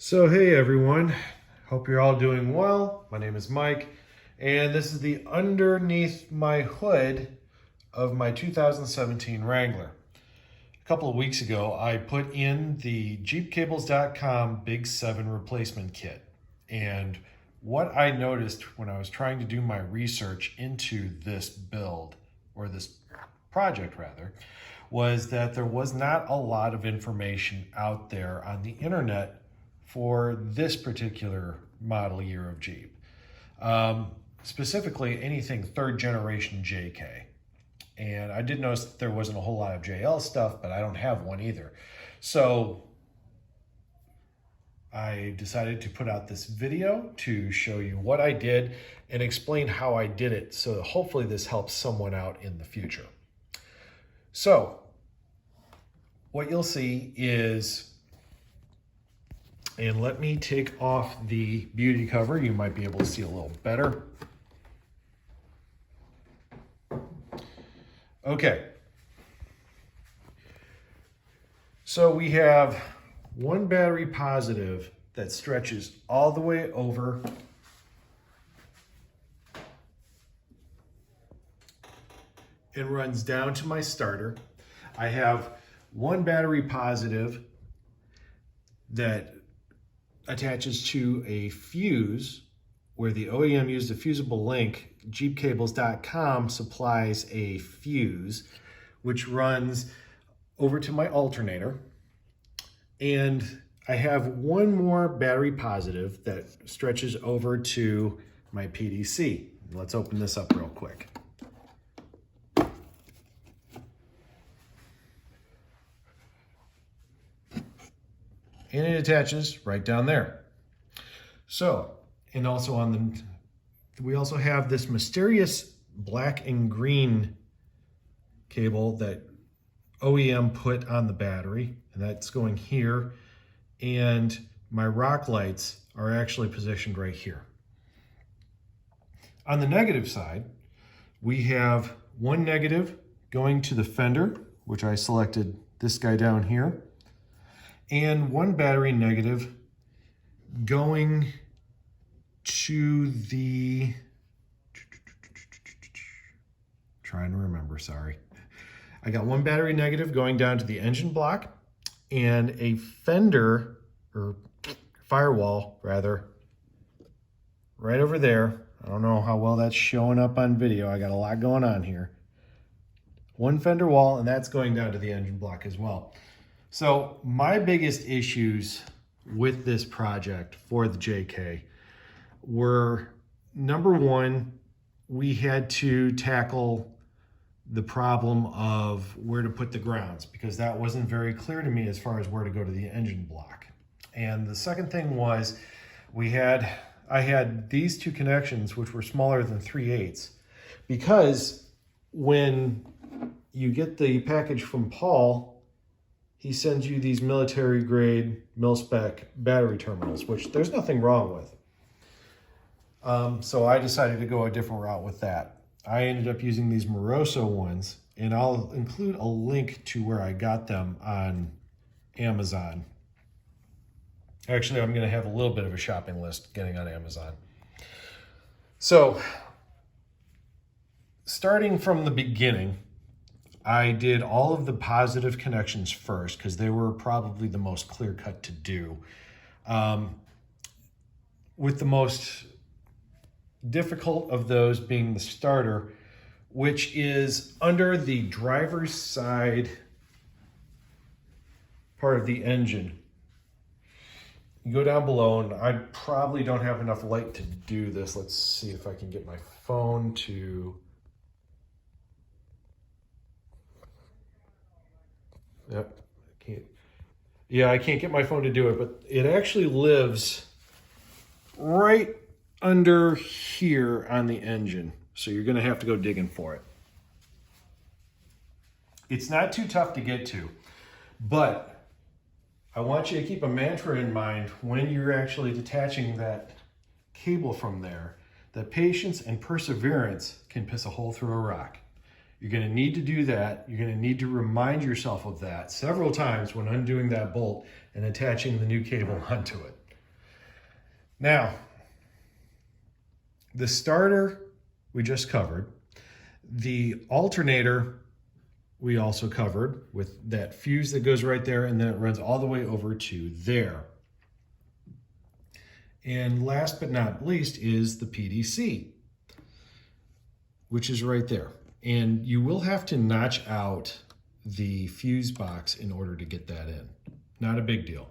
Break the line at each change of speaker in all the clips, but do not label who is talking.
So hey everyone, hope you're all doing well. My name is Mike, and this is the underneath my hood of my 2017 Wrangler. A couple of weeks ago, I put in the JeepCables.com Big 7 replacement kit. And what I noticed when I was trying to do my research into this build, or this project rather, was that there was not a lot of information out there on the internet for this particular model year of Jeep. Specifically anything third generation JK. And I did notice that there wasn't a whole lot of JL stuff, but I don't have one either. So I decided to put out this video to show you what I did and explain how I did it. So hopefully this helps someone out in the future. So what you'll see is, and let me take off the beauty cover. You might be able to see a little better. Okay. So we have one battery positive that stretches all the way over and runs down to my starter. I have one battery positive that attaches to a fuse where the OEM used a fusible link. JeepCables.com supplies a fuse which runs over to my alternator. And I have one more battery positive that stretches over to my PDC. Let's open this up real quick. And it attaches right down there. So, and also on the, we also have this mysterious black and green cable that OEM put on the battery, and that's going here. And my rock lights are actually positioned right here. On the negative side, we have one negative going to the Fender, which I selected this guy down here, and one battery negative going to the, trying to remember, sorry. I got one battery negative going down to the engine block and a fender, or firewall rather, right over there. I don't know how well that's showing up on video. I got a lot going on here. One fender wall, and that's going down to the engine block as well. So my biggest issues with this project for the JK were, number one, we had to tackle the problem of where to put the grounds, because that wasn't very clear to me as far as where to go to the engine block. And the second thing was I had these two connections which were smaller than 3/8, because when you get the package from Paul, he sends you these military grade mil-spec battery terminals, which there's nothing wrong with. So I decided to go a different route with that. I ended up using these Moroso ones, and I'll include a link to where I got them on Amazon. Actually, I'm gonna have a little bit of a shopping list getting on Amazon. So, starting from the beginning, I did all of the positive connections first because they were probably the most clear-cut to do. With the most difficult of those being the starter, which is under the driver's side part of the engine. You go down below, and I probably don't have enough light to do this. Let's see if I can get my phone to... Yep, I can't. Yeah, I can't get my phone to do it, but it actually lives right under here on the engine. So you're gonna have to go digging for it. It's not too tough to get to, but I want you to keep a mantra in mind when you're actually detaching that cable from there, that patience and perseverance can piss a hole through a rock. You're going to need to do that. You're going to need to remind yourself of that several times when undoing that bolt and attaching the new cable onto it. Now, the starter we just covered. The alternator we also covered with that fuse that goes right there, and then it runs all the way over to there. And last but not least is the PDC, which is right there. And you will have to notch out the fuse box in order to get that in. Not a big deal.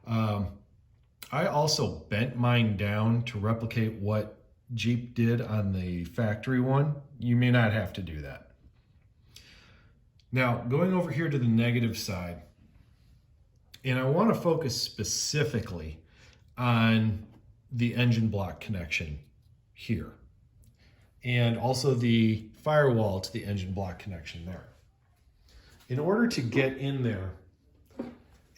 I also bent mine down to replicate what Jeep did on the factory one. You may not have to do that. Now, going over here to the negative side, and I want to focus specifically on the engine block connection here, and also the firewall to the engine block connection there. In order to get in there,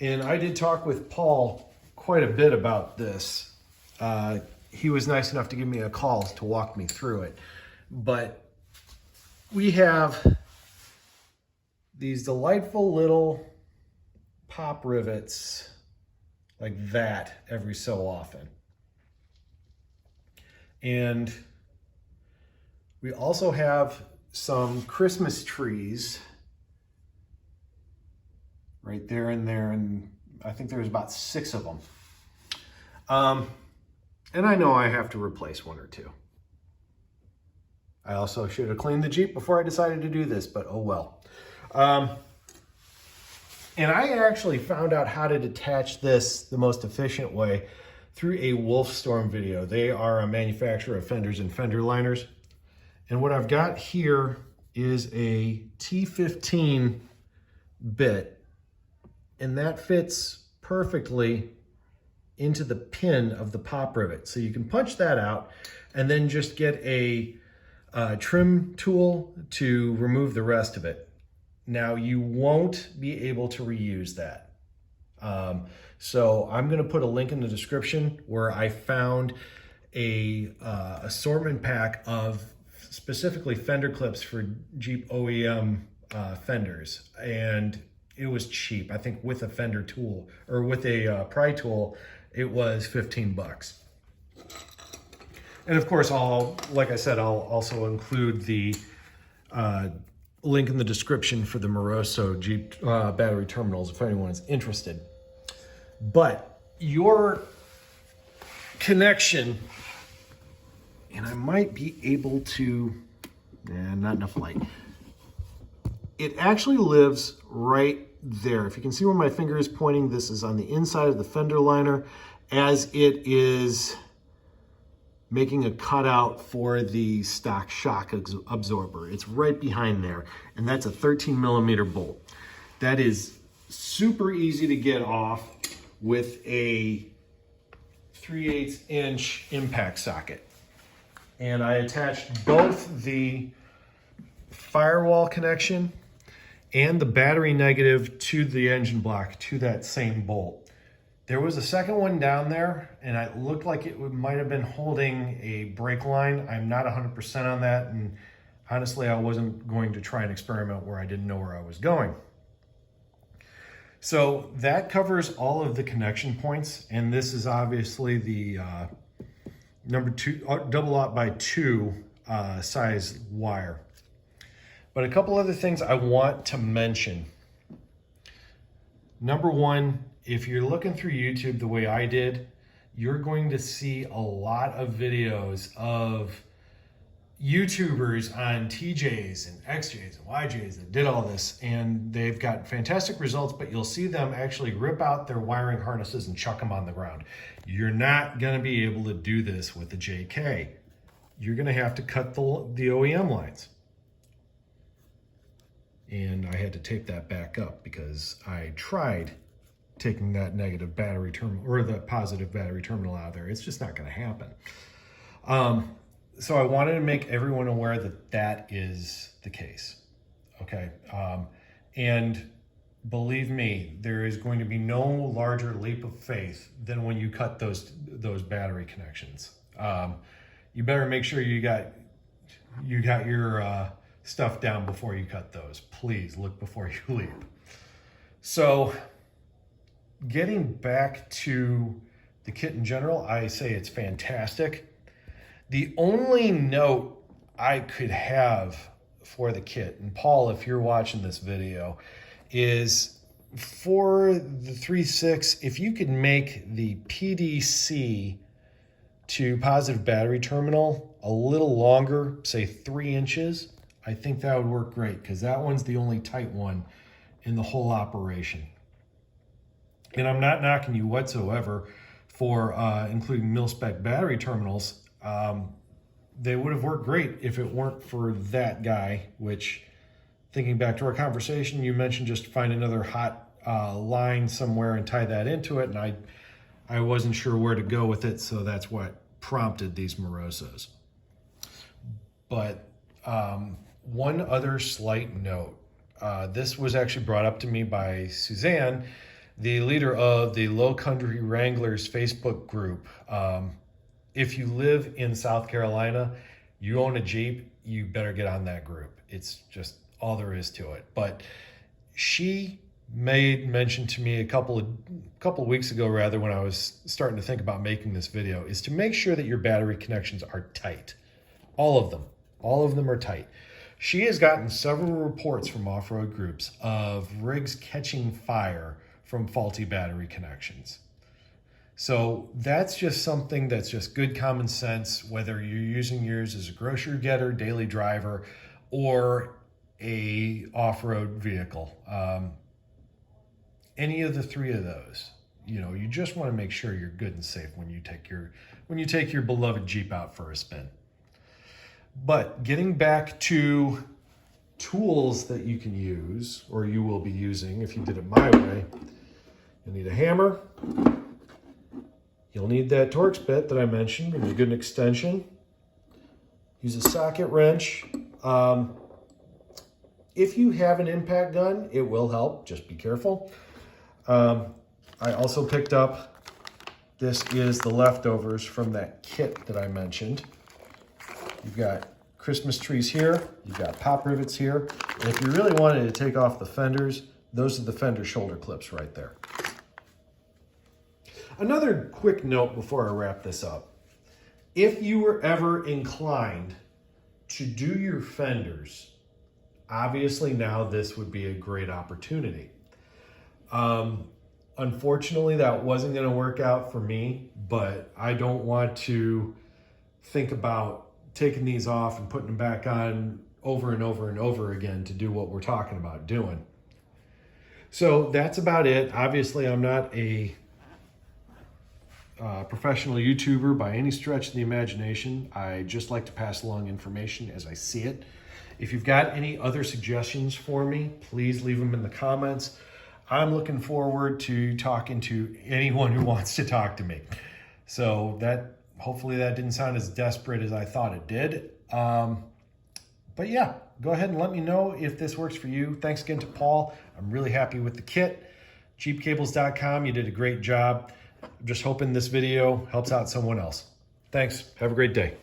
and I did talk with Paul quite a bit about this. He was nice enough to give me a call to walk me through it. But we have these delightful little pop rivets like that every so often. And we also have some Christmas trees right there and there, and I think there's about 6 of them. And I know I have to replace 1 or 2. I also should have cleaned the Jeep before I decided to do this, but oh well. And I actually found out how to detach this the most efficient way through a Wolfstorm video. They are a manufacturer of fenders and fender liners. And what I've got here is a T15 bit, and that fits perfectly into the pin of the pop rivet. So you can punch that out and then just get a trim tool to remove the rest of it. Now you won't be able to reuse that. So I'm gonna put a link in the description where I found a assortment pack of specifically fender clips for Jeep OEM fenders. And it was cheap. I think with a fender tool or with a pry tool, it was 15 bucks. And of course, like I said, I'll also include the link in the description for the Moroso Jeep battery terminals if anyone is interested. But your connection, and I might be able to, not enough light. It actually lives right there. If you can see where my finger is pointing, this is on the inside of the fender liner as it is making a cutout for the stock shock absorber. It's right behind there, and that's a 13 millimeter bolt. That is super easy to get off with a 3/8 inch impact socket. And I attached both the firewall connection and the battery negative to the engine block to that same bolt. There was a second one down there, and it looked like it might have been holding a brake line. I'm not 100% on that, and honestly, I wasn't going to try an experiment where I didn't know where I was going. So that covers all of the connection points, and this is obviously the number 2 double-aught-by-2 size wire. But a couple other things I want to mention. Number one, if you're looking through YouTube the way I did, you're going to see a lot of videos of YouTubers on TJs and XJs and YJs that did all this, and they've got fantastic results, but you'll see them actually rip out their wiring harnesses and chuck them on the ground. You're not going to be able to do this with the JK. You're going to have to cut the OEM lines. And I had to tape that back up because I tried taking that negative battery terminal or the positive battery terminal out of there. It's just not going to happen. So I wanted to make everyone aware that that is the case. Okay. And believe me, there is going to be no larger leap of faith than when you cut those battery connections. You better make sure you got your stuff down before you cut those. Please look before you leap. So getting back to the kit in general, I say it's fantastic. The only note I could have for the kit, and Paul, if you're watching this video, is for the 3.6, if you could make the PDC to positive battery terminal a little longer, say 3 inches, I think that would work great, because that one's the only tight one in the whole operation. And I'm not knocking you whatsoever for including mil-spec battery terminals. They would have worked great if it weren't for that guy, which, thinking back to our conversation, you mentioned just find another hot line somewhere and tie that into it, and I wasn't sure where to go with it, so that's what prompted these Morosos. But one other slight note. This was actually brought up to me by Suzanne, the leader of the Lowcountry Wranglers Facebook group. If you live in South Carolina, you own a Jeep, you better get on that group. It's just all there is to it. But she made mention to me a couple of weeks ago, rather, when I was starting to think about making this video, is to make sure that your battery connections are tight. All of them are tight. She has gotten several reports from off-road groups of rigs catching fire from faulty battery connections. So that's just something that's just good common sense, whether you're using yours as a grocery getter, daily driver, or a off-road vehicle. Any of the 3 of those, you just want to make sure you're good and safe when you take your beloved Jeep out for a spin. But getting back to tools that you can use, or you will be using if you did it my way, you'll need a hammer. You'll need that Torx bit that I mentioned, and a good extension. Use a socket wrench. If you have an impact gun, it will help. Just be careful. I also picked up, this is the leftovers from that kit that I mentioned. You've got Christmas trees here. You've got pop rivets here. And if you really wanted to take off the fenders, those are the fender shoulder clips right there. Another quick note before I wrap this up. If you were ever inclined to do your fenders, obviously now this would be a great opportunity. Unfortunately, that wasn't going to work out for me, but I don't want to think about taking these off and putting them back on over and over and over again to do what we're talking about doing. So that's about it. Obviously, I'm not a professional YouTuber by any stretch of the imagination. I just like to pass along information as I see it. If you've got any other suggestions for me, please leave them in the comments. I'm looking forward to talking to anyone who wants to talk to me. So hopefully that didn't sound as desperate as I thought it did. But yeah, go ahead and let me know if this works for you. Thanks again to Paul. I'm really happy with the kit. Jeepcables.com, you did a great job. I'm just hoping this video helps out someone else. Thanks. Have a great day.